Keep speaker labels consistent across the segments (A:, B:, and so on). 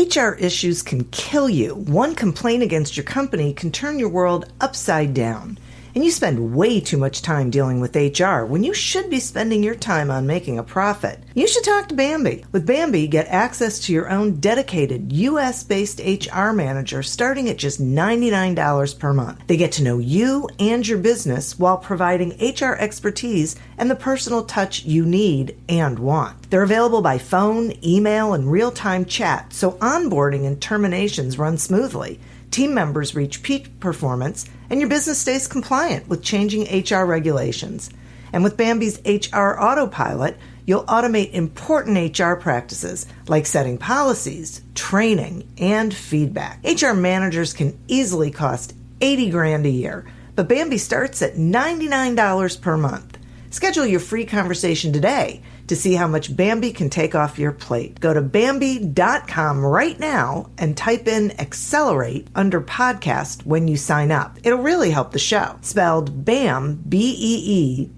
A: HR issues can kill you. One complaint against your company can turn your world upside down. And you spend way too much time dealing with HR when you should be spending your time on making a profit. You should talk to Bambi. With Bambi, get access to your own dedicated US-based HR manager starting at just $99 per month. They get to know you and your business while providing HR expertise and the personal touch you need and want. They're available by phone, email, and real-time chat, so onboarding and terminations run smoothly. Team members reach peak performance, and your business stays compliant with changing HR regulations. And with Bambi's HR Autopilot, you'll automate important HR practices like setting policies, training, and feedback. HR managers can easily cost $80,000 a year, but Bambi starts at $99 per month. Schedule your free conversation today to see how much Bambi can take off your plate. Go to Bambi.com right now and type in Accelerate under podcast when you sign up. It'll really help the show. Spelled BAM, BEE.com.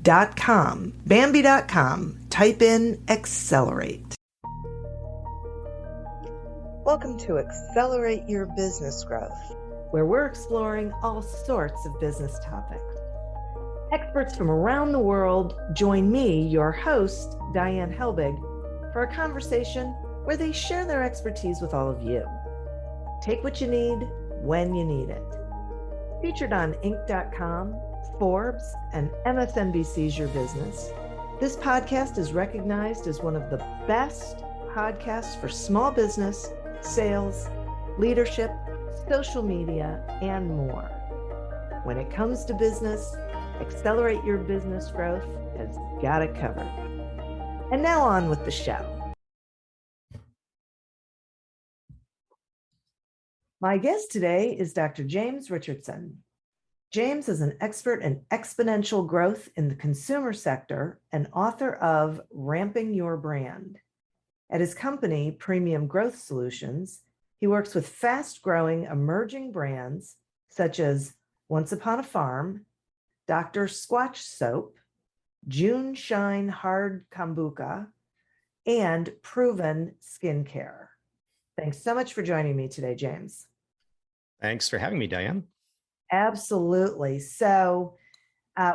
A: Bambi.com. Type in Accelerate. Welcome to Accelerate Your Business Growth, where we're exploring all sorts of business topics. Experts from around the world join me, your host, Diane Helbig, for a conversation where they share their expertise with all of you. Take what you need when you need it. Featured on Inc.com, Forbes, and MSNBC's Your Business, this podcast is recognized as one of the best podcasts for small business, sales, leadership, social media, and more. When it comes to business, Accelerate Your Business Growth has got it covered. And now on with the show. My guest today is Dr. James Richardson. James is an expert in exponential growth in the consumer sector and author of Ramping Your Brand. At his company, Premium Growth Solutions, he works with fast-growing emerging brands such as Once Upon a Farm, Dr. Squatch Soap, June Shine Hard Kombucha, and Proven Skincare. Thanks so much for joining me today, James.
B: Thanks for having me, Diane.
A: Absolutely. So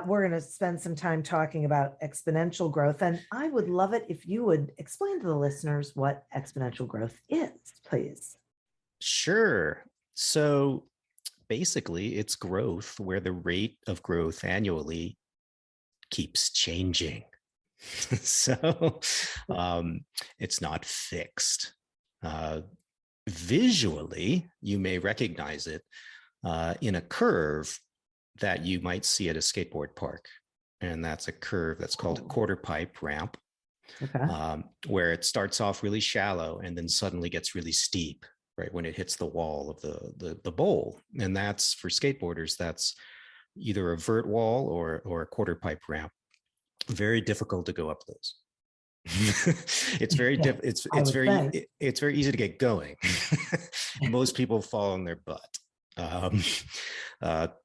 A: we're going to spend some time talking about exponential growth, and I would love it if you would explain to the listeners what exponential growth is, please.
B: Sure. So basically, it's growth where the rate of growth annually keeps changing. So it's not fixed. Visually, you may recognize it in a curve that you might see at a skateboard park. And that's a curve that's called a quarter pipe ramp, where it starts off really shallow and then suddenly gets really steep, right, when it hits the wall of the bowl. And that's, for skateboarders, that's either a vert wall or a quarter pipe ramp. Very difficult to go up those. It's very it's very easy to get going. Most people fall on their butt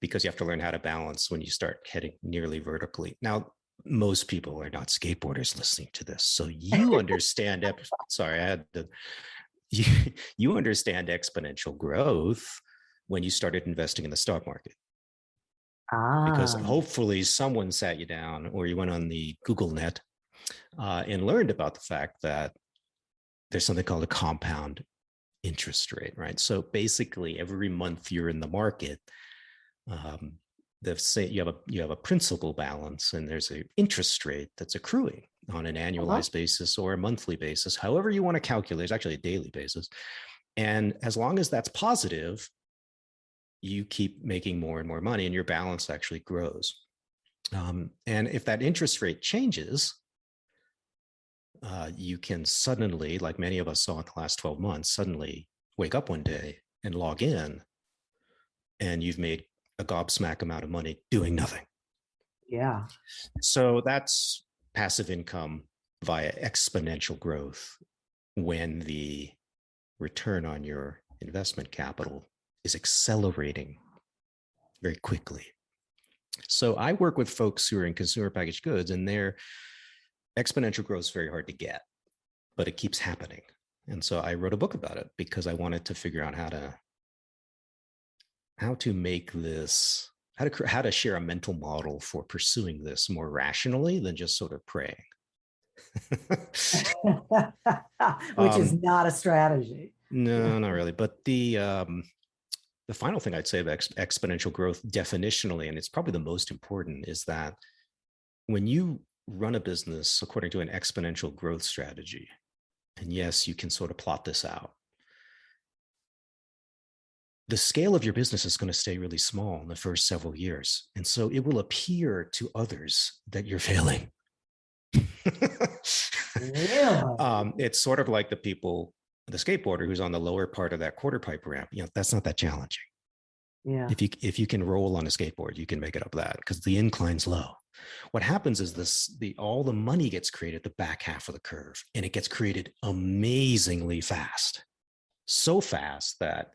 B: because you have to learn how to balance when you start heading nearly vertically. Now, most people are not skateboarders listening to this, so you understand. Sorry, I had to. You understand exponential growth when you started investing in the stock market. Because hopefully someone sat you down or you went on the Google net and learned about the fact that there's something called a compound interest rate, right? So basically every month you're in the market, you have a principal balance and there's an interest rate that's accruing on an annualized basis or a monthly basis, however you want to calculate. It's actually a daily basis. And as long as that's positive, you keep making more and more money and your balance actually grows. And if that interest rate changes, you can suddenly, like many of us saw in the last 12 months, suddenly wake up one day and log in and you've made a gobsmack amount of money doing nothing.
A: Yeah.
B: So that's passive income via exponential growth when the return on your investment capital is accelerating very quickly. So I work with folks who are in consumer packaged goods, and their exponential growth is very hard to get, but it keeps happening. And so I wrote a book about it because I wanted to figure out how to make this, how to share a mental model for pursuing this more rationally than just sort of praying.
A: Which is not a strategy.
B: No, not really. But the final thing I'd say about exponential growth definitionally, and it's probably the most important, is that when you run a business according to an exponential growth strategy, and yes, you can sort of plot this out, the scale of your business is going to stay really small in the first several years. And so it will appear to others that you're failing.
A: Really?
B: It's sort of like the skateboarder who's on the lower part of that quarter pipe ramp. That's not that challenging.
A: Yeah.
B: If you can roll on a skateboard, you can make it up that because the incline's low. What happens is all the money gets created at the back half of the curve, and it gets created amazingly fast. So fast that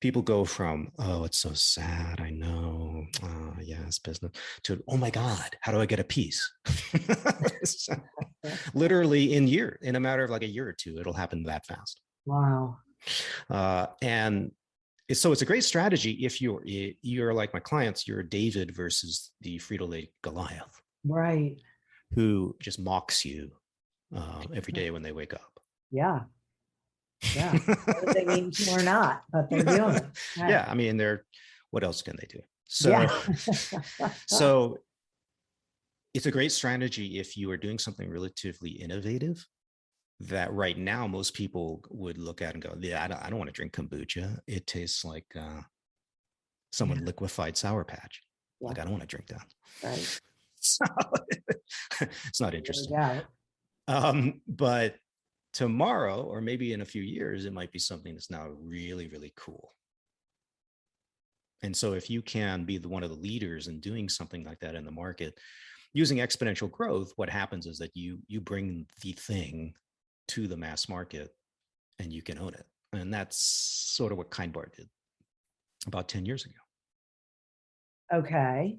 B: people go from, oh, it's so sad, I know, oh, yeah, it's business, to, oh my God, how do I get a piece? Literally in a matter of like a year or two, it'll happen that fast.
A: Wow.
B: And so it's a great strategy if you're like my clients, you're David versus the Frito-Lay Goliath.
A: Right.
B: Who just mocks you every day when they wake up.
A: Yeah. Yeah. Whether they mean to or not, but they're doing it.
B: Right. Yeah. I mean, what else can they do? So, yeah. So it's a great strategy if you are doing something relatively innovative that right now most people would look at and go, yeah, I don't want to drink kombucha. It tastes like someone liquefied Sour Patch. Yeah. Like, I don't want to drink that. Right. So it's not interesting. But tomorrow, or maybe in a few years, it might be something that's now really, really cool. And so if you can be one of the leaders in doing something like that in the market, using exponential growth, what happens is that you bring the thing to the mass market and you can own it. And that's sort of what Kind Bar did about 10 years ago.
A: Okay.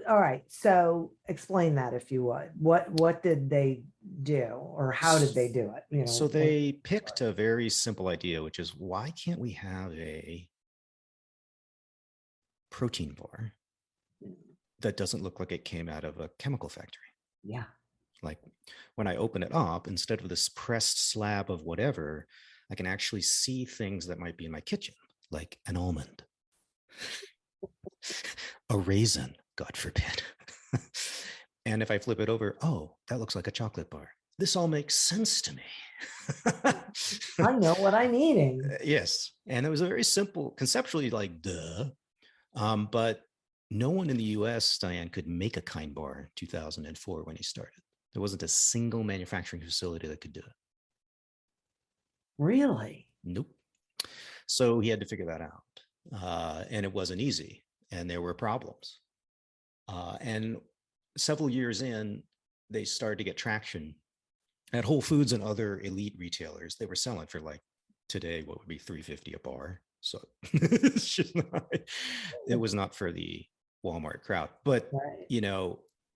A: All right. So explain that if you would. What did they do, or how did they do it?
B: So they picked a very simple idea, which is, why can't we have a protein bar that doesn't look like it came out of a chemical factory?
A: Yeah.
B: Like when I open it up, instead of this pressed slab of whatever, I can actually see things that might be in my kitchen, like an almond, a raisin, God forbid. And if I flip it over, oh, that looks like a chocolate bar. This all makes sense to me.
A: I know what I'm eating.
B: Yes. And it was a very simple, conceptually like, duh. But no one in the US, Diane, could make a Kind Bar in 2004 when he started. There wasn't a single manufacturing facility that could do it.
A: Really?
B: Nope. So he had to figure that out. And it wasn't easy. And there were problems. And several years in, they started to get traction at Whole Foods and other elite retailers. They were selling for like today, what would be $3.50 a bar. So it's just it was not for the Walmart crowd. But, right.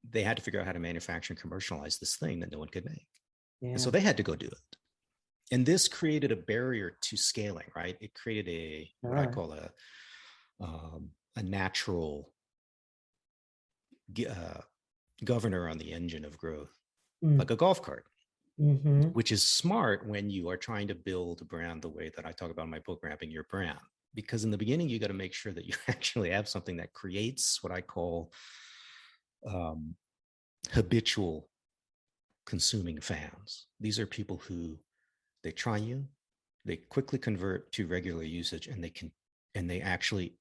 B: They had to figure out how to manufacture and commercialize this thing that no one could make. Yeah. And so they had to go do it. And this created a barrier to scaling, right? It created what I call a natural governor on the engine of growth, like a golf cart, which is smart when you are trying to build a brand the way that I talk about in my book, Ramping Your Brand. Because in the beginning, you got to make sure that you actually have something that creates what I call habitual consuming fans. These are people who they try you, they quickly convert to regular usage, and they actually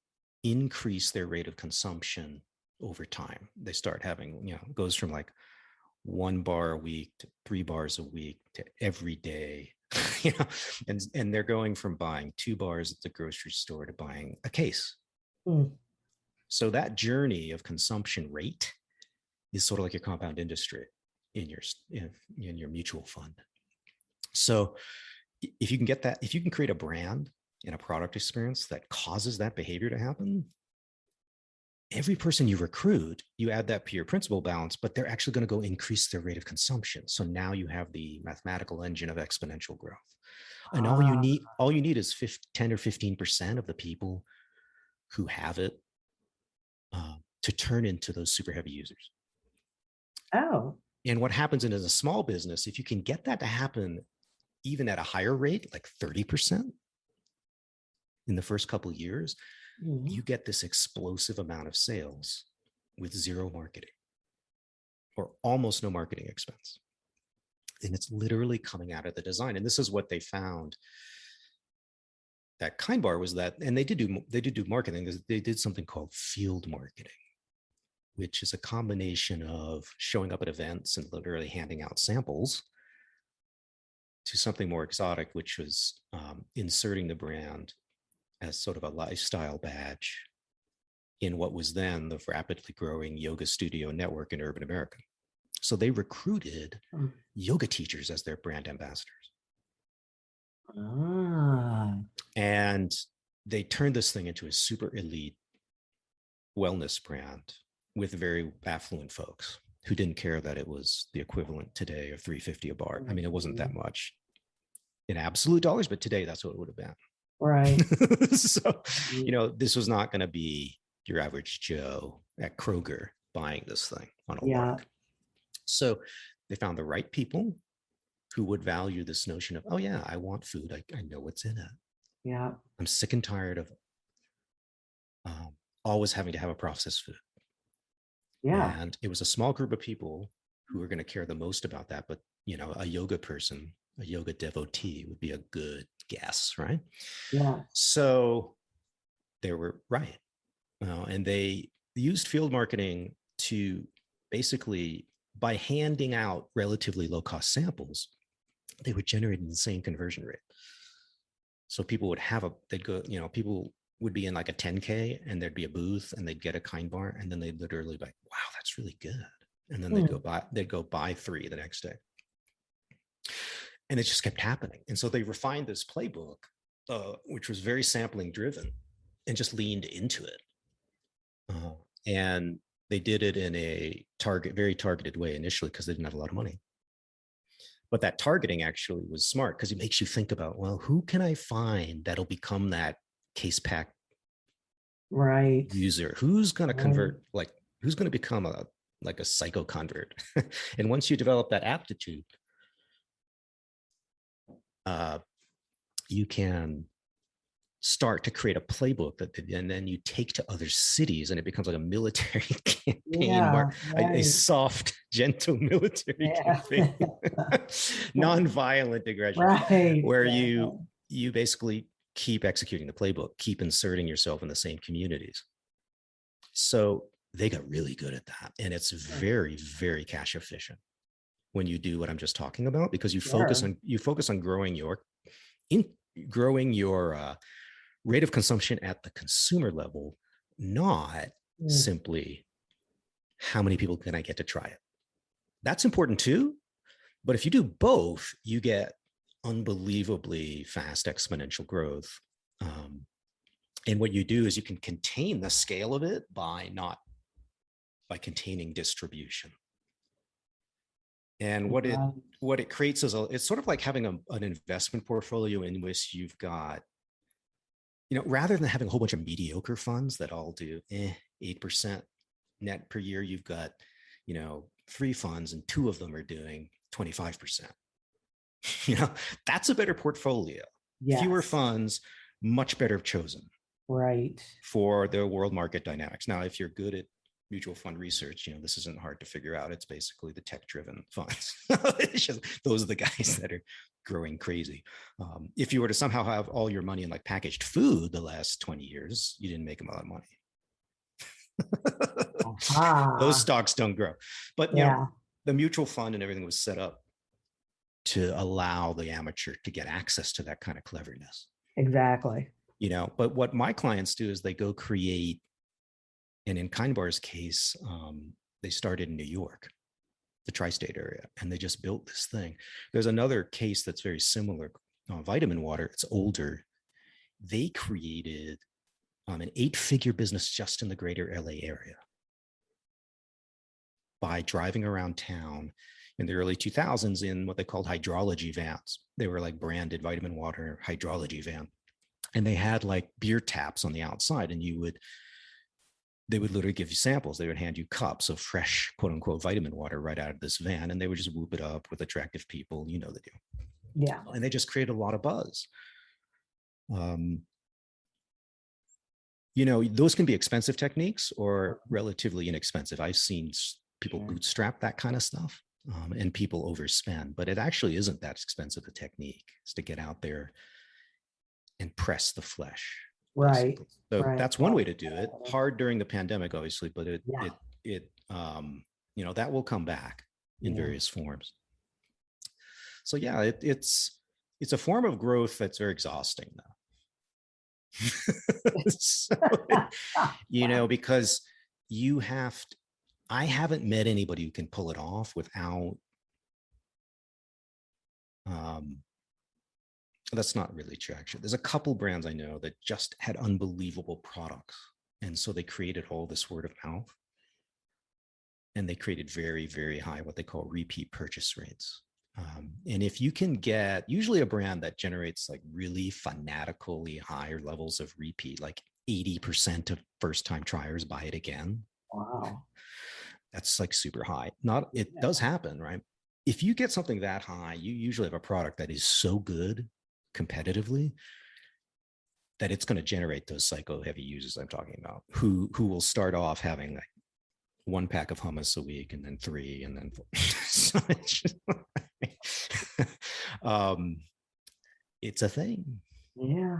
B: increase their rate of consumption over time. They start having, it goes from like 1 bar a week to 3 bars a week to every day, and they're going from buying 2 bars at the grocery store to buying a case. So that journey of consumption rate is sort of like your compound industry in your mutual fund. So if you can get that, if you can create a brand and a product experience that causes that behavior to happen, every person you recruit, you add that peer principal balance, but they're actually going to go increase their rate of consumption. So now you have the mathematical engine of exponential growth. And all you need is 10 or 15% of the people who have it to turn into those super heavy users.
A: Oh.
B: And what happens in as a small business, if you can get that to happen even at a higher rate, like 30% in the first couple of years, you get this explosive amount of sales with zero marketing or almost no marketing expense. And it's literally coming out of the design. And this is what they found at Kind Bar was that, and they did do marketing. They did something called field marketing, which is a combination of showing up at events and literally handing out samples to something more exotic, which was inserting the brand as sort of a lifestyle badge in what was then the rapidly growing yoga studio network in urban America. So they recruited yoga teachers as their brand ambassadors. And they turned this thing into a super elite wellness brand with very affluent folks who didn't care that it was the equivalent today of $350 a bar. I mean, it wasn't that much in absolute dollars, but today that's what it would have been.
A: Right.
B: So, this was not going to be your average Joe at Kroger buying this thing on a lark. So they found the right people who would value this notion of, oh yeah, I want food. I know what's in it.
A: Yeah.
B: I'm sick and tired of always having to have a processed food.
A: Yeah.
B: And it was a small group of people who were going to care the most about that. But, a yoga person, a yoga devotee would be a good guess, right?
A: Yeah.
B: So they were right. And they used field marketing to basically, by handing out relatively low cost samples, they would generate an insane conversion rate. So people would people would be in like a 10K and there'd be a booth and they'd get a Kind Bar and then they'd literally be like, wow, that's really good. And then they'd go buy 3 the next day. And it just kept happening. And so they refined this playbook, which was very sampling driven and just leaned into it. And they did it in a very targeted way initially because they didn't have a lot of money. But that targeting actually was smart because it makes you think about, well, who can I find that'll become that case pack user? Who's going to convert, who's going to become a psycho convert? And once you develop that aptitude, you can start to create a playbook and then you take to other cities and it becomes like a military campaign, a soft, gentle military campaign, nonviolent aggression, where you basically keep executing the playbook, keep inserting yourself in the same communities. So they got really good at that. And it's very, very cash efficient when you do what I'm just talking about, because you focus on growing your rate of consumption at the consumer level, not simply how many people can I get to try it. That's important too. But if you do both, you get unbelievably fast exponential growth. And what you do is you can contain the scale of it by containing distribution. And what it creates is it's sort of like having an investment portfolio in which you've got, rather than having a whole bunch of mediocre funds that all do 8% net per year, you've got, 3 funds and 2 of them are doing 25%. That's a better portfolio. Yes. Fewer funds, much better chosen.
A: Right.
B: For the world market dynamics. Now, if you're good at mutual fund research, this isn't hard to figure out. It's basically the tech-driven funds. Those are the guys that are growing crazy. If you were to somehow have all your money in like packaged food the last 20 years, you didn't make a lot of money. Those stocks don't grow. But the mutual fund and everything was set up to allow the amateur to get access to that kind of cleverness.
A: Exactly.
B: But what my clients do is they go create. And in Kind Bar's case, they started in New York, the tri-state area, and they just built this thing. There's another case that's very similar, Vitamin Water. It's older. They created an 8-figure business just in the greater LA area by driving around town in the early 2000s in what they called hydrology vans. They were like branded vitamin water hydrology van. And they had like beer taps on the outside, and they would literally give you samples. They would hand you cups of fresh, quote unquote, vitamin water right out of this van, and they would just whoop it up with attractive people. You know they do.
A: Yeah.
B: And they just created a lot of buzz. Those can be expensive techniques or relatively inexpensive. I've seen people bootstrap that kind of stuff, and people overspend, but it actually isn't that expensive a technique. It's to get out there and press the flesh.
A: Right.
B: Basically. So that's one way to do it. Hard during the pandemic, obviously, but that will come back in various forms. So yeah, it's a form of growth that's very exhausting though. So, because I haven't met anybody who can pull it off without, that's not really true, actually. There's a couple brands I know that just had unbelievable products. And so they created all this word of mouth. And they created very, very high, what they call repeat purchase rates. And if you can get usually a brand that generates like really fanatically higher levels of repeat, like 80% of first-time triers buy it again.
A: Wow.
B: That's like super high. It does happen, right? If you get something that high, you usually have a product that is so good competitively that it's going to generate those psycho heavy users I'm talking about, who will start off having like 1 pack of hummus a week, and then 3, and then 4. So it's just, it's a thing.
A: Yeah,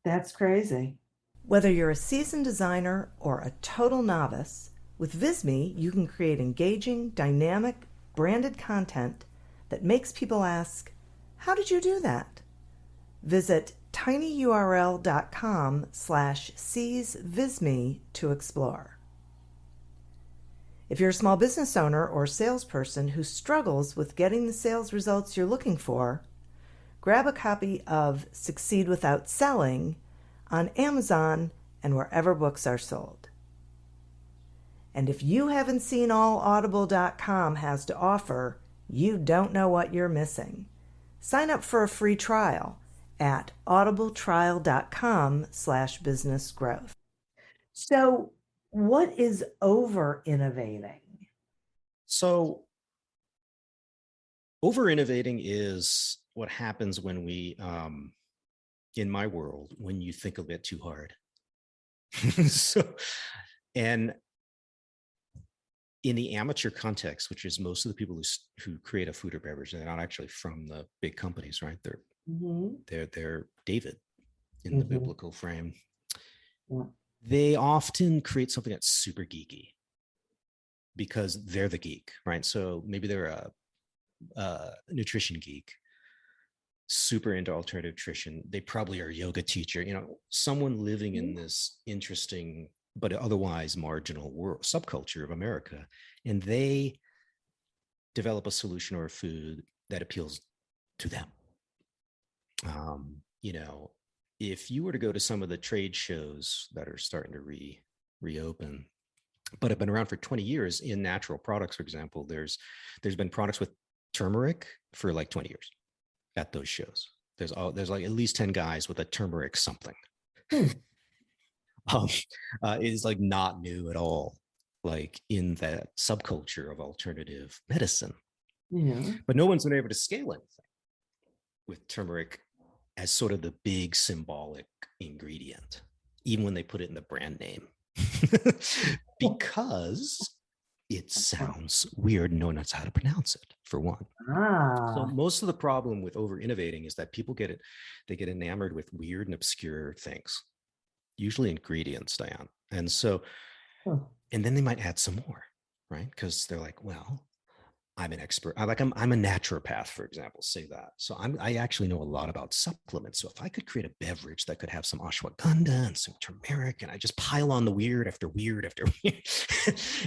A: that's crazy. Whether you're a seasoned designer or a total novice, with Visme, you can create engaging, dynamic, branded content that makes people ask, how did you do that? Visit tinyurl.com/seesvisme to explore. If you're a small business owner or salesperson who struggles with getting the sales results you're looking for, grab a copy of Succeed Without Selling on Amazon and wherever books are sold. And if you haven't seen all Audible.com has to offer, you don't know what you're missing. Sign up for a free trial at audibletrial.com/businessgrowth. So, what is over innovating?
B: So over innovating is what happens when we, in my world, when you think of it too hard. And in the amateur context, which is most of the people who create a food or beverage, they're not actually from the big companies, right? They're David in the biblical frame. Yeah. They often create something that's super geeky because they're the geek, right? So maybe they're a nutrition geek, super into alternative nutrition. They probably are a yoga teacher, someone living in this interesting but otherwise marginal world subculture of America, and they develop a solution or a food that appeals to them. If you were to go to some of the trade shows that are starting to reopen, but have been around for 20 years in natural products, for example, there's been products with turmeric for like 20 years at those shows. There's like at least 10 guys with a turmeric something. It is like not new at all, like in that subculture of alternative medicine. Yeah. But no one's been able to scale anything with turmeric as sort of the big symbolic ingredient, even when they put it in the brand name, because it sounds weird. No one knows how to pronounce it, for one. So most of the problem with over innovating is that people get enamored with weird and obscure things, usually ingredients, Diane. And so, and then they might add some more, right? Because they're like, well, I'm an expert. I'm a naturopath, for example, say that. So I actually know a lot about supplements. So if I could create a beverage that could have some ashwagandha and some turmeric, and I just pile on the weird after weird after weird,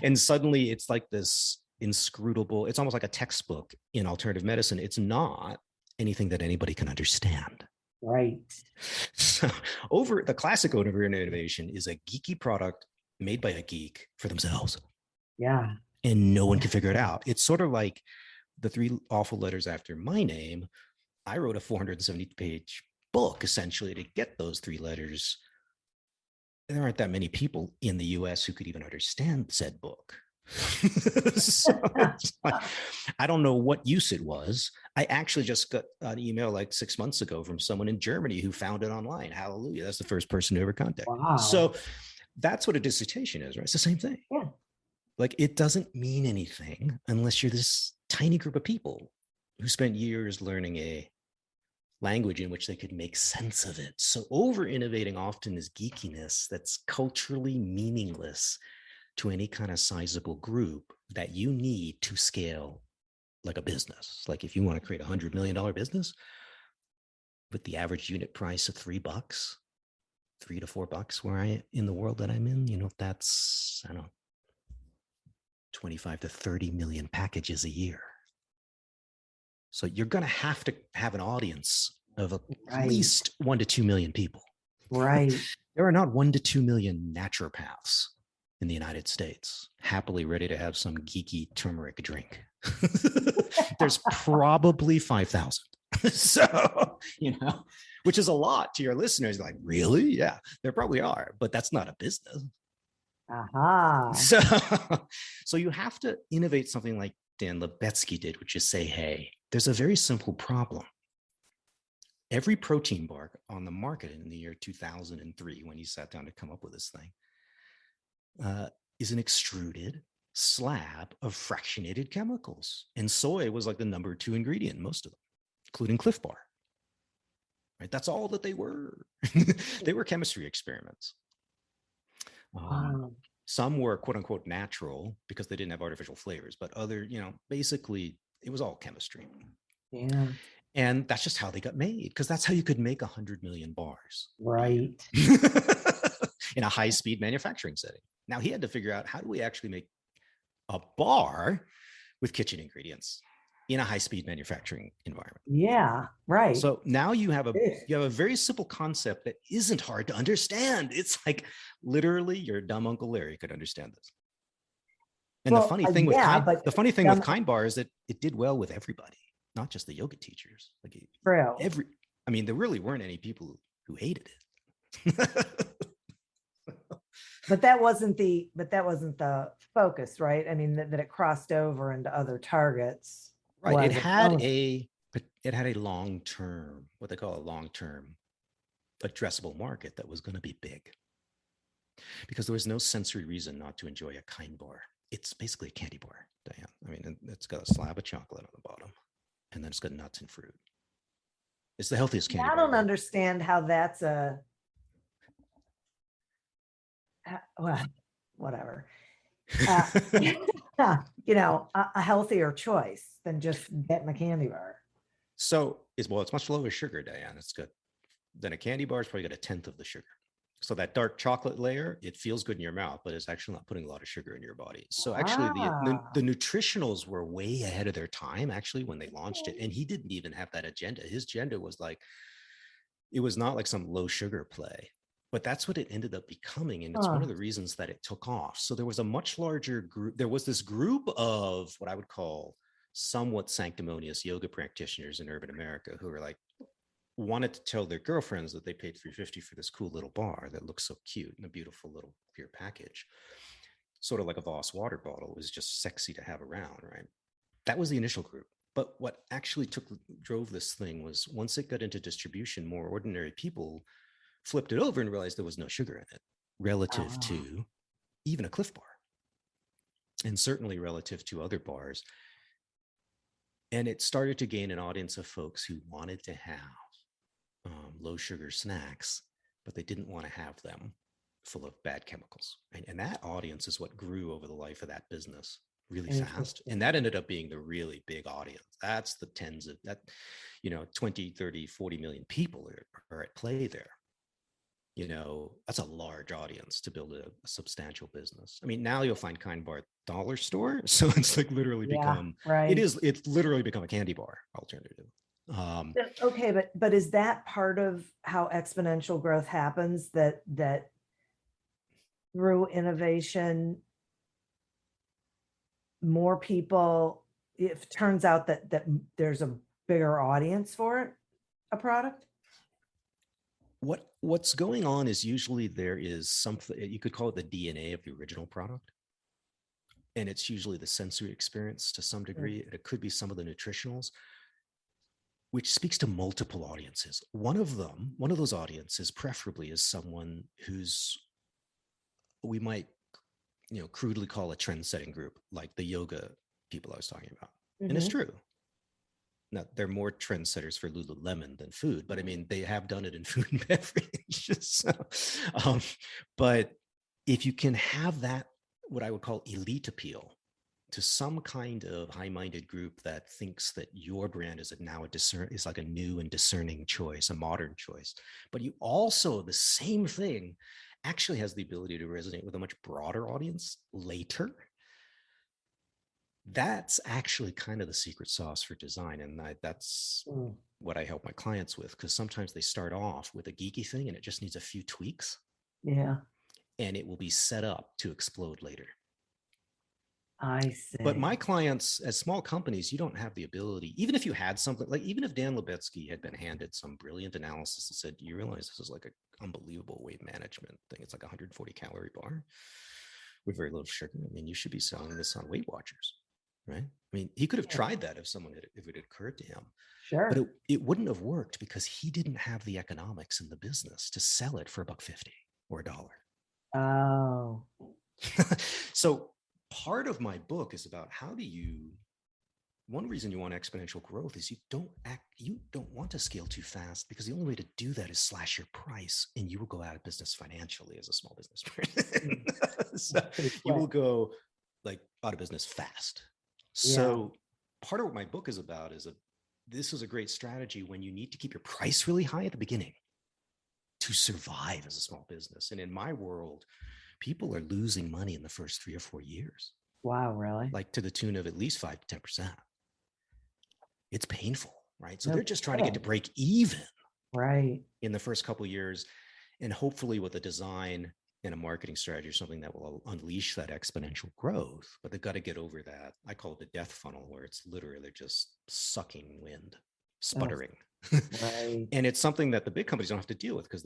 B: and suddenly it's like this inscrutable, it's almost like a textbook in alternative medicine. It's not anything that anybody can understand.
A: Right.
B: So over the classic over innovation is a geeky product made by a geek for themselves.
A: Yeah.
B: And no one can figure it out. It's sort of like the three awful letters after my name. I wrote a 470-page book essentially to get those three letters. And there aren't that many people in the US who could even understand said book. So like, I don't know what use it was. I actually just got an email like 6 months ago from someone in Germany who found it online. Hallelujah. That's the first person who ever contacted me.
A: Wow.
B: So that's what a dissertation is, right? It's the same thing.
A: Yeah.
B: Like it doesn't mean anything unless you're this tiny group of people who spent years learning a language in which they could make sense of it. So over innovating often is geekiness that's culturally meaningless to any kind of sizable group that you need to scale like a business. Like if you want to create $100 million business with the average unit price of $3, $3 to $4 where I in the world that I'm in, you know, that's, I don't know, 25 to 30 million packages a year. So you're going to have an audience of at least 1 to 2 million people.
A: Right.
B: There are not 1 to 2 million naturopaths in the United States happily ready to have some geeky turmeric drink. There's probably 5,000. So, you know, which is a lot to your listeners. Like, really? Yeah, there probably are, but that's not a business.
A: Aha.
B: So you have to innovate something like Dan Lebetsky did, which is say, hey, there's a very simple problem. Every protein bar on the market in the year 2003, when he sat down to come up with this thing, is an extruded slab of fractionated chemicals. And soy was like the number 2 ingredient in most of them, including Cliff Bar. Right? That's all that they were. They were chemistry experiments.
A: Wow.
B: Some were quote unquote natural because they didn't have artificial flavors, but other, you know, basically it was all chemistry.
A: Yeah.
B: And that's just how they got made, because that's how you could make 100 million bars.
A: Right.
B: In a high-speed manufacturing setting. Now he had to figure out, how do we actually make a bar with kitchen ingredients in a high-speed manufacturing environment?
A: Yeah, right.
B: So now you have a very simple concept that isn't hard to understand. It's like literally your dumb Uncle Larry could understand this. And the funny thing with Kind Bar is that it did well with everybody, not just the yoga teachers. Like there really weren't any people who hated it.
A: But that wasn't the focus, right? I mean, that it crossed over into other targets.
B: Right. It had a long-term, what they call a long-term addressable market that was going to be big, because there was no sensory reason not to enjoy a Kind Bar. It's basically a candy bar, Diane. I mean, it's got a slab of chocolate on the bottom, and then it's got nuts and fruit. It's the healthiest candy bar.
A: I don't understand how that's well, whatever. You know, a healthier choice than just getting a candy bar.
B: So it's much lower sugar, Diane. It's good. Then a candy bar is probably got 1/10 of the sugar. So that dark chocolate layer, it feels good in your mouth, but it's actually not putting a lot of sugar in your body. So actually the nutritionals were way ahead of their time, actually, when they launched it. And he didn't even have that agenda. His agenda was like, it was not like some low sugar play. But that's what it ended up becoming. And it's one of the reasons that it took off. So there was a much larger group. There was this group of what I would call somewhat sanctimonious yoga practitioners in urban America who were like, wanted to tell their girlfriends that they paid $350 for this cool little bar that looks so cute in a beautiful little clear package. Sort of like a Voss water bottle. It was just sexy to have around, right? That was the initial group. But what actually drove this thing was, once it got into distribution, more ordinary people flipped it over and realized there was no sugar in it relative to even a Cliff Bar, and certainly relative to other bars. And it started to gain an audience of folks who wanted to have low sugar snacks, but they didn't want to have them full of bad chemicals. And that audience is what grew over the life of that business really fast. And that ended up being the really big audience. That's the tens of that, 20, 30, 40 million people are at play there. That's a large audience to build a substantial business. I mean, now you'll find Kind Bar at the dollar store. So it's like literally it's literally become a candy bar alternative.
A: Okay, but is that part of how exponential growth happens, that through innovation, more people, if it turns out that there's a bigger audience for it, a product?
B: What's going on is usually there is something you could call it the DNA of the original product. And it's usually the sensory experience to some degree. It could be some of the nutritionals, which speaks to multiple audiences. One of those audiences, preferably, is someone who's, we might, crudely call a trend-setting group, like the yoga people I was talking about. And it's true. Now, they're more trendsetters for Lululemon than food, but I mean, they have done it in food and beverage. So, but if you can have that, what I would call elite appeal to some kind of high-minded group that thinks that your brand is is like a new and discerning choice, a modern choice, but you also, the same thing actually has the ability to resonate with a much broader audience later. That's actually kind of the secret sauce for design. And that's what I help my clients with, because sometimes they start off with a geeky thing and it just needs a few tweaks.
A: Yeah.
B: And it will be set up to explode later.
A: I see.
B: But my clients, as small companies, you don't have the ability, even if you had something, like even if Dan Lebetsky had been handed some brilliant analysis and said, you realize this is like an unbelievable weight management thing. It's like a 140 calorie bar with very little sugar. I mean, you should be selling this on Weight Watchers, right? I mean, he could have tried that if it had occurred to him.
A: Sure.
B: But it wouldn't have worked because he didn't have the economics in the business to sell it for $1.50 or $1.
A: Oh.
B: So part of my book is about one reason you want exponential growth is you don't want to scale too fast, because the only way to do that is slash your price, and you will go out of business financially as a small business person. So you will go like out of business fast. So part of what my book is about is this is a great strategy when you need to keep your price really high at the beginning to survive as a small business. And in my world, people are losing money in the first 3 or 4 years.
A: Wow, really?
B: Like to the tune of at least 5 to 10%. It's painful, right? So they're just trying to get to break even,
A: right,
B: in the first couple of years. And hopefully with a design and a marketing strategy or something that will unleash that exponential growth. But they've got to get over that. I call it the death funnel, where it's literally they're just sucking wind, sputtering. Right. And it's something that the big companies don't have to deal with, because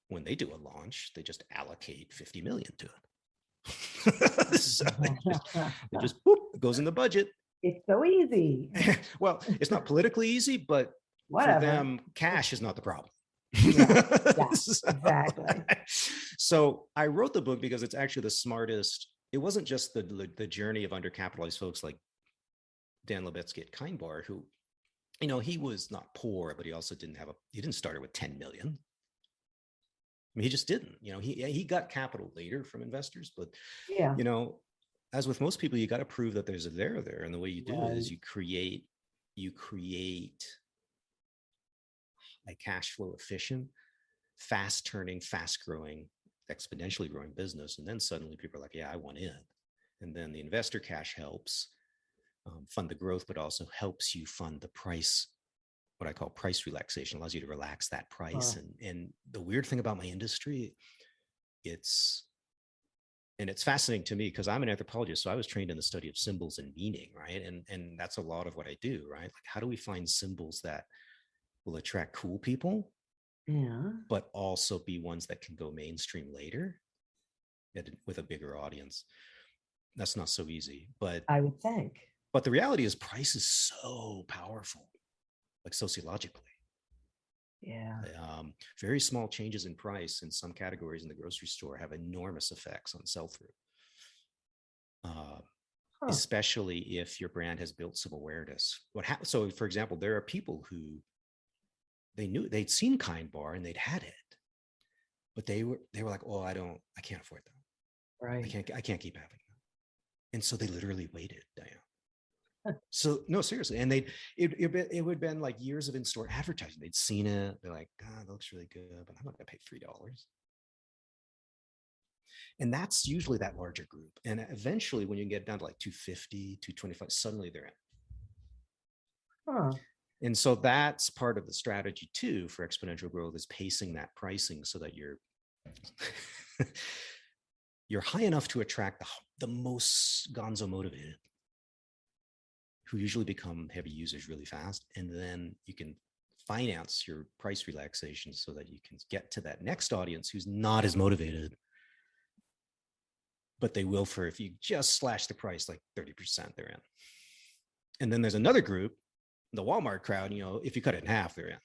B: when they do a launch, they just allocate 50 million to it. So it just boop, it goes in the budget.
A: It's so easy.
B: Well, it's not politically easy, but whatever. For them, cash is not the problem.
A: Yeah, exactly.
B: So I wrote the book because it's actually the smartest. It wasn't just the journey of undercapitalized folks like Dan Lebetsky at Kind Bar, who, he was not poor, but he also he didn't start it with 10 million. I mean, he just didn't. He got capital later from investors, but as with most people, you got to prove that there's a there there, and the way you do it is you create a cash flow efficient, fast turning, fast growing, exponentially growing business, and then suddenly people are like, yeah, I want in. And then the investor cash helps fund the growth, but also helps you fund the price. What I call price relaxation, allows you to relax that price. And the weird thing about my industry, it's fascinating to me because I'm an anthropologist. So I was trained in the study of symbols and meaning, right? And that's a lot of what I do, right? Like, how do we find symbols that will attract cool people, but also be ones that can go mainstream later with a bigger audience? That's not so easy, but
A: I would think.
B: But the reality is price is so powerful, like sociologically.
A: Yeah.
B: Very small changes in price in some categories in the grocery store have enormous effects on sell-through. Especially if your brand has built some awareness. So, for example, there are people who they'd seen Kind Bar and they'd had it, but they were like, oh, I can't afford that. Right. I can't keep having that. And so they literally waited, Diane. So no, seriously. And it would have been like years of in-store advertising. They'd seen it. They're like, God, that looks really good, but I'm not going to pay $3. And that's usually that larger group. And eventually when you get down to like 250, 225, suddenly they're in. And so that's part of the strategy too for exponential growth, is pacing that pricing so that you're you're high enough to attract the most gonzo motivated, who usually become heavy users really fast. And then you can finance your price relaxation so that you can get to that next audience who's not as motivated, but they will for, if you just slash the price like 30%, they're in. And then there's another group, the Walmart crowd, if you cut it in half, they're in.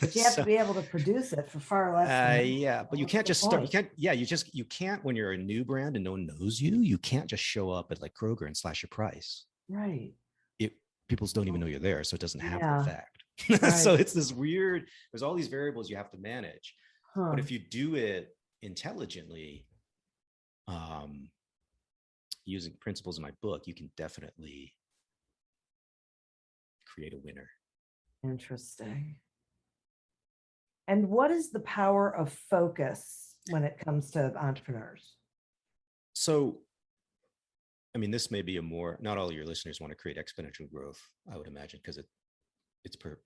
A: But you have to be able to produce it for far less.
B: But you can't just start. You can't, when you're a new brand and no one knows you can't just show up at like Kroger and slash your price.
A: Right.
B: People don't even know you're there. So it doesn't have the effect. Right. So it's this weird, there's all these variables you have to manage. But if you do it intelligently, using principles in my book, you can definitely create a winner.
A: Interesting. And what is the power of focus when it comes to entrepreneurs?
B: So, this may be not all of your listeners want to create exponential growth, I would imagine, because it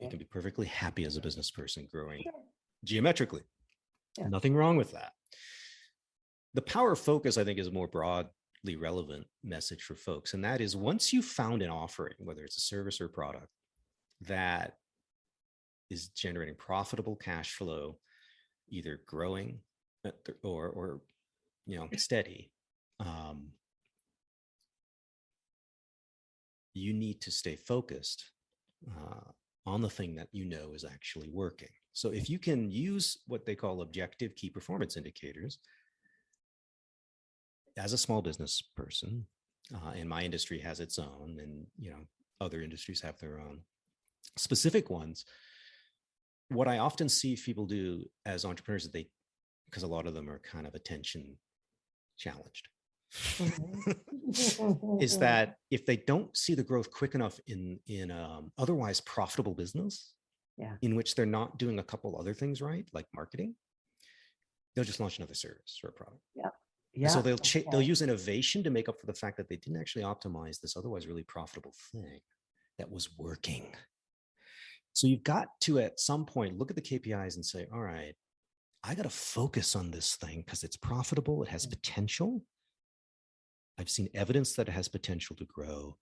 B: can be perfectly happy as a business person growing geometrically. Yeah. Nothing wrong with that. The power of focus, I think, is a more broadly relevant message for folks. And that is, once you've found an offering, whether it's a service or a product, that is generating profitable cash flow, either growing or steady, you need to stay focused on the thing that is actually working. So if you can use what they call objective key performance indicators as a small business person, and my industry has its own, and other industries have their own specific ones. What I often see people do as entrepreneurs, because a lot of them are kind of attention challenged, is that if they don't see the growth quick enough in otherwise profitable business, in which they're not doing a couple other things right, like marketing, they'll just launch another service or a product. So they'll use innovation to make up for the fact that they didn't actually optimize this otherwise really profitable thing that was working. So you've got to, at some point, look at the KPIs and say, all right, I got to focus on this thing because it's profitable. It has potential. I've seen evidence that it has potential to grow.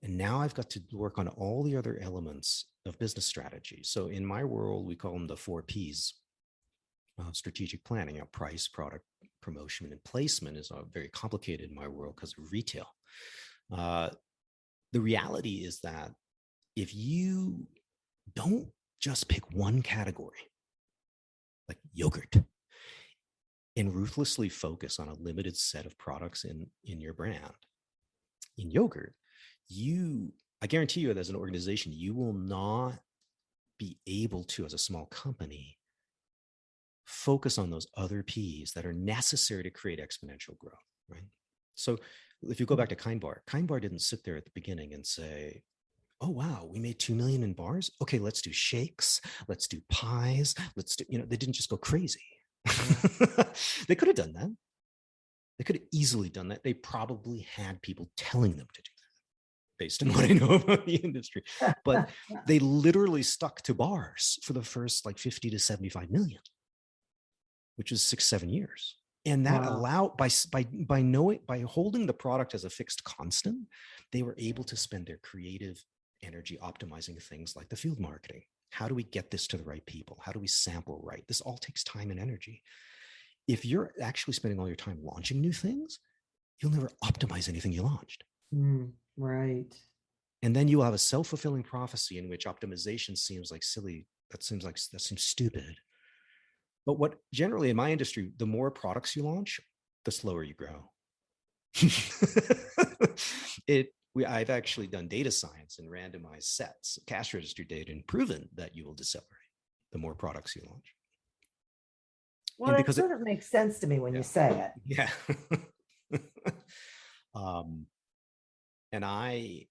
B: And now I've got to work on all the other elements of business strategy. So in my world, we call them the 4 Ps of strategic planning. Price, product, promotion, and placement is very complicated in my world because of retail. The reality is that if you don't just pick one category, like yogurt, and ruthlessly focus on a limited set of products in your brand, in yogurt, I guarantee you, as an organization, you will not be able to, as a small company, focus on those other Ps that are necessary to create exponential growth, right? So if you go back to Kind Bar didn't sit there at the beginning and say, oh, wow, we made 2 million in bars. Okay, let's do shakes. Let's do pies. They didn't just go crazy. They could have done that. They could have easily done that. They probably had people telling them to do that based on what I know about the industry. But they literally stuck to bars for the first 50 to 75 million, which is 6-7 years. And that allowed, by holding the product as a fixed constant, they were able to spend their creative energy optimizing things like the field marketing. How do we get this to the right people? How do we sample right? This all takes time and energy. If you're actually spending all your time launching new things, you'll never optimize anything you launched.
A: Right.
B: And then you will have a self-fulfilling prophecy in which optimization seems like silly. That seems stupid. But what generally in my industry, the more products you launch, the slower you grow. I've actually done data science and randomized sets of cash register data and proven that you will decelerate the more products you launch.
A: Well, it sort of makes sense to me when you say it.
B: Yeah. And I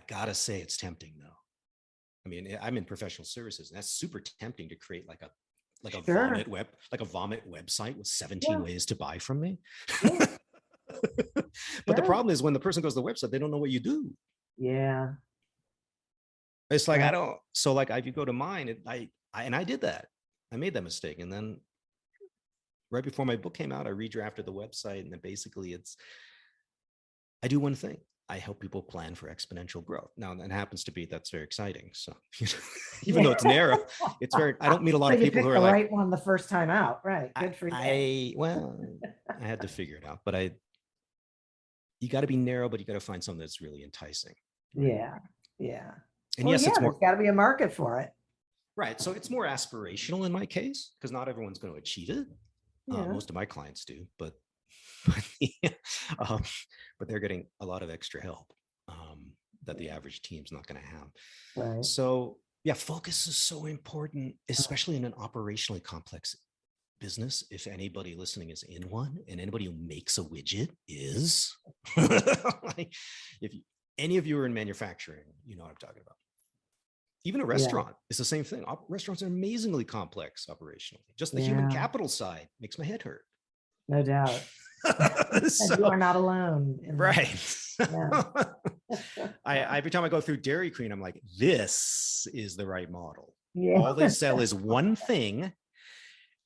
B: gotta say it's tempting though. I'm in professional services, and that's super tempting to create like a vomit website with 17 ways to buy from me. But the problem is when the person goes to the website, they don't know what you do.
A: Yeah.
B: It's like, so like if you go to mine, I did that. I made that mistake. And then right before my book came out, I redrafted the website. And then basically I do one thing. I help people plan for exponential growth. Now, that happens to be, that's very exciting. So even though it's narrow, it's very, I don't meet a lot of people who are like,
A: right one the first time out. Right. Good for you.
B: I had to figure it out, but you got to be narrow, but you got to find something that's really enticing.
A: Yeah. Yeah.
B: And yes, it's more,
A: there's got to be a market for it.
B: Right. So it's more aspirational in my case, because not everyone's going to achieve it. Most of my clients do, but they're getting a lot of extra help that the average team's not going to have.
A: Right.
B: So yeah, focus is so important, especially in an operationally complex business. If anybody listening is in one, and anybody who makes a widget is, like, if any of you are in manufacturing, you know what I'm talking about. Even a restaurant is the same thing. Restaurants are amazingly complex operationally. Just the human capital side makes my head hurt.
A: No doubt. So, you are not alone.
B: Right. Every time I go through Dairy Queen, I'm like, this is the right model. Yeah. All they sell is one thing,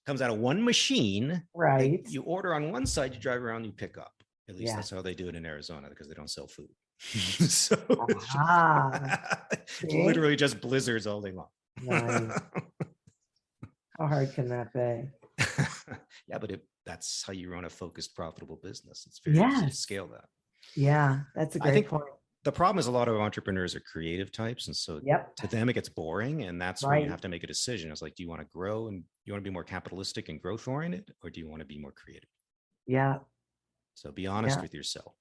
B: comes out of one machine.
A: Right.
B: You order on one side, you drive around, you pick up. At least that's how they do it in Arizona, because they don't sell food. So it's literally just blizzards all day long.
A: Nice. How hard can that be?
B: Yeah, but that's how you run a focused, profitable business. It's very easy to scale that.
A: Yeah, that's a great point.
B: The problem is a lot of entrepreneurs are creative types. And so to them, it gets boring. And that's where you have to make a decision. It's like, do you want to grow and you want to be more capitalistic and growth oriented, or do you want to be more creative?
A: Yeah.
B: So be honest with yourself.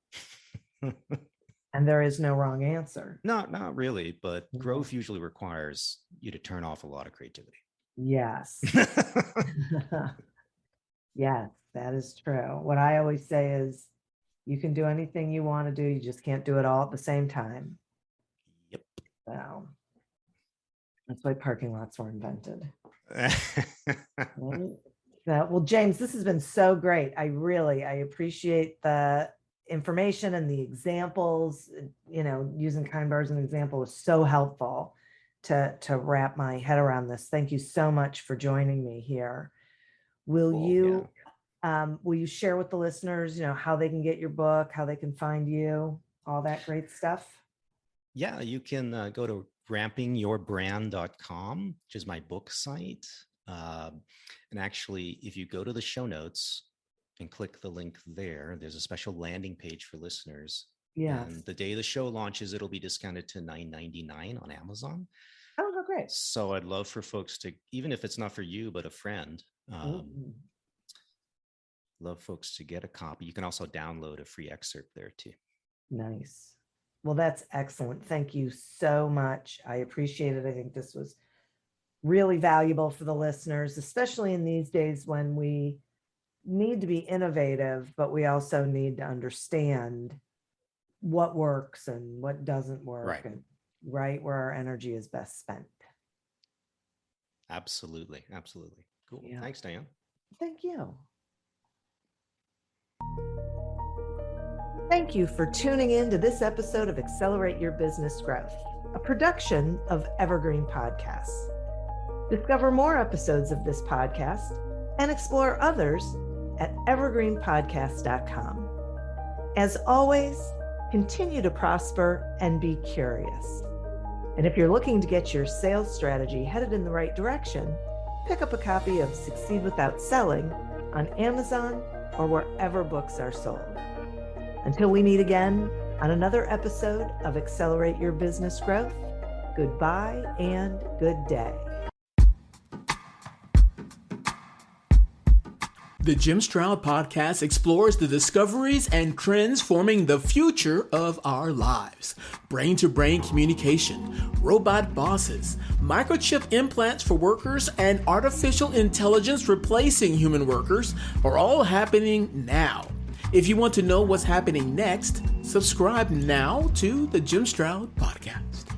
A: And there is no wrong answer.
B: No, not really. But growth usually requires you to turn off a lot of creativity.
A: Yes. Yes, that is true. What I always say is, you can do anything you want to do. You just can't do it all at the same time.
B: Yep.
A: So that's why parking lots were invented. Well, James, this has been so great. I appreciate the information and the examples. Using kind bar as an example is so helpful to wrap my head around this. Thank you so much for joining me here. Will you share with the listeners, how they can get your book, how they can find you, all that great stuff?
B: Yeah, you can go to rampingyourbrand.com, which is my book site. And actually, if you go to the show notes and click the link there, there's a special landing page for listeners. Yeah. And the day the show launches, it'll be discounted to $9.99 on Amazon.
A: Oh, great.
B: So I'd love for folks to, even if it's not for you, but a friend, love folks to get a copy. You can also download a free excerpt there too.
A: Nice. Well, that's excellent. Thank you so much. I appreciate it. I think this was really valuable for the listeners, especially in these days when we need to be innovative, but we also need to understand what works and what doesn't work, and where our energy is best spent.
B: Absolutely. Cool. Yeah. Thanks, Diane.
A: Thank you. Thank you for tuning in to this episode of Accelerate Your Business Growth, a production of Evergreen Podcasts. Discover more episodes of this podcast and explore others at evergreenpodcast.com. As always, continue to prosper and be curious. And if you're looking to get your sales strategy headed in the right direction, pick up a copy of Succeed Without Selling on Amazon or wherever books are sold. Until we meet again on another episode of Accelerate Your Business Growth, goodbye and good day.
C: The Jim Stroud Podcast explores the discoveries and trends forming the future of our lives. Brain-to-brain communication, robot bosses, microchip implants for workers, and artificial intelligence replacing human workers are all happening now. If you want to know what's happening next, subscribe now to the Jim Stroud Podcast.